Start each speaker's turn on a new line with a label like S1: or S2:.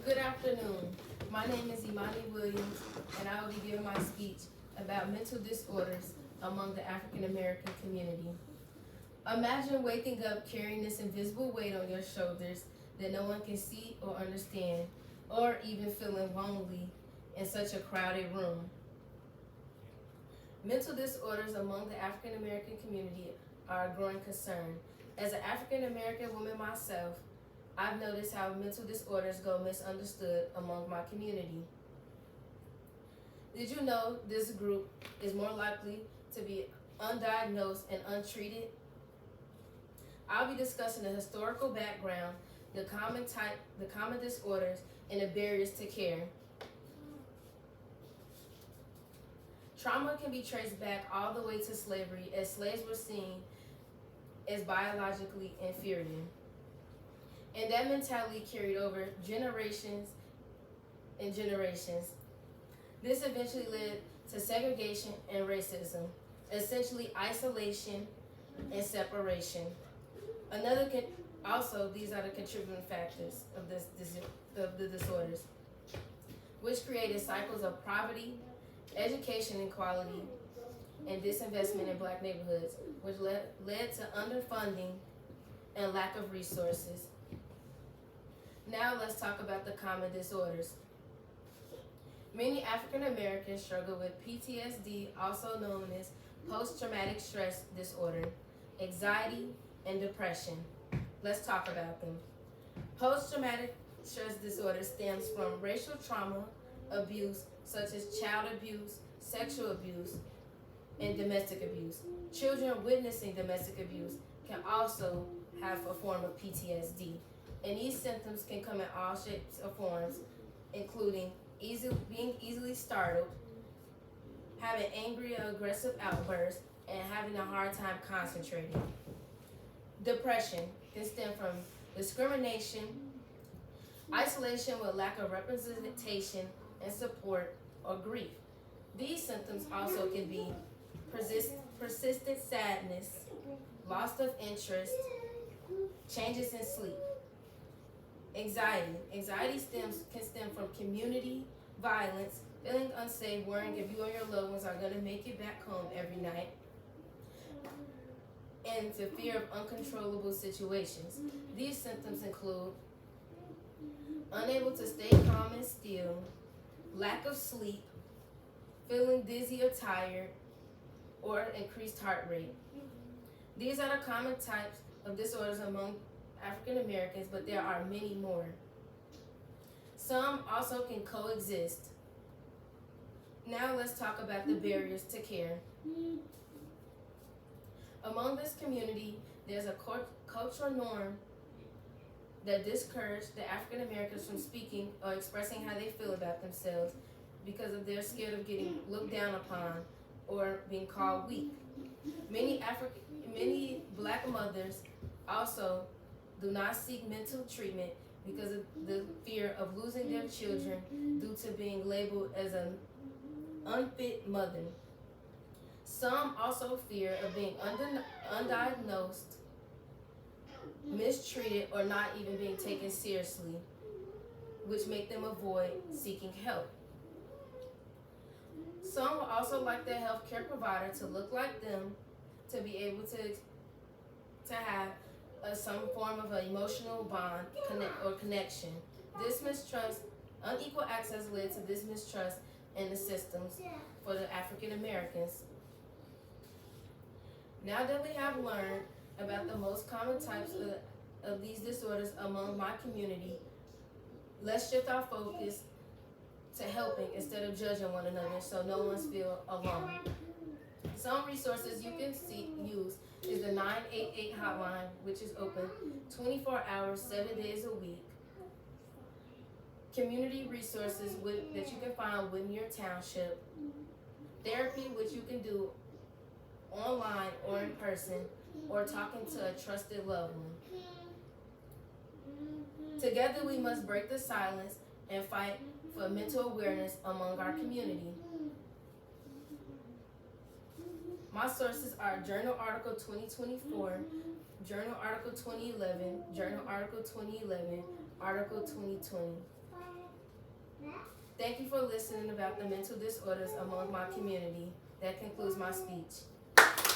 S1: Good afternoon. My name is Emani Williams, and I will be giving my speech about mental disorders among the African American community. Imagine waking up carrying this invisible weight on your shoulders that no one can see or understand, or even feeling lonely in such a crowded room. Mental disorders among the African American community are a growing concern. As an African American woman myself, I've noticed how mental disorders go misunderstood among my community. Did you know this group is more likely to be undiagnosed and untreated? I'll be discussing the historical background, the common disorders, and the barriers to care. Trauma can be traced back all the way to slavery, as slaves were seen as biologically inferior. And that mentality carried over generations and generations. This eventually led to segregation and racism, essentially isolation and separation. These are the contributing factors of the disorders, which created cycles of poverty, education inequality, and disinvestment in black neighborhoods, which led to underfunding and lack of resources. Now let's talk about the common disorders. Many African Americans struggle with PTSD, also known as post-traumatic stress disorder, anxiety, and depression. Let's talk about them. Post-traumatic stress disorder stems from racial trauma, abuse, such as child abuse, sexual abuse, and domestic abuse. Children witnessing domestic abuse can also have a form of PTSD. And these symptoms can come in all shapes or forms, including being easily startled, having angry or aggressive outbursts, and having a hard time concentrating. Depression can stem from discrimination, isolation with lack of representation and support, or grief. These symptoms also can be persistent sadness, loss of interest, changes in sleep. Anxiety can stem from community violence, feeling unsafe, worrying if you or your loved ones are going to make it back home every night, and to fear of uncontrollable situations. These symptoms include unable to stay calm and still, lack of sleep, feeling dizzy or tired, or increased heart rate. These are the common types of disorders among African Americans, but there are many more. Some also can coexist. Now let's talk about the barriers to care. Among this community, there's a cultural norm that discourages the African Americans from speaking or expressing how they feel about themselves because they're scared of getting looked down upon or being called weak. Many black mothers also do not seek mental treatment because of the fear of losing their children due to being labeled as an unfit mother. Some also fear of being undiagnosed, mistreated, or not even being taken seriously, which make them avoid seeking help. Some will also like their healthcare provider to look like them, to be able to have some form of an emotional bond or connection. This mistrust, unequal access led to this mistrust in the systems for the African Americans. Now that we have learned about the most common types of these disorders among my community, let's shift our focus to helping instead of judging one another so no one feels alone. Some resources you can use is the 988 hotline, which is open 24 hours, 7 days a week. Community resources that you can find within your township. Therapy, which you can do online or in person, or talking to a trusted loved one. Together we must break the silence and fight for mental awareness among our community. My sources are Journal Article 2024, Journal Article 2011, Journal Article 2011, Article 2020. Thank you for listening about the mental disorders among my community. That concludes my speech.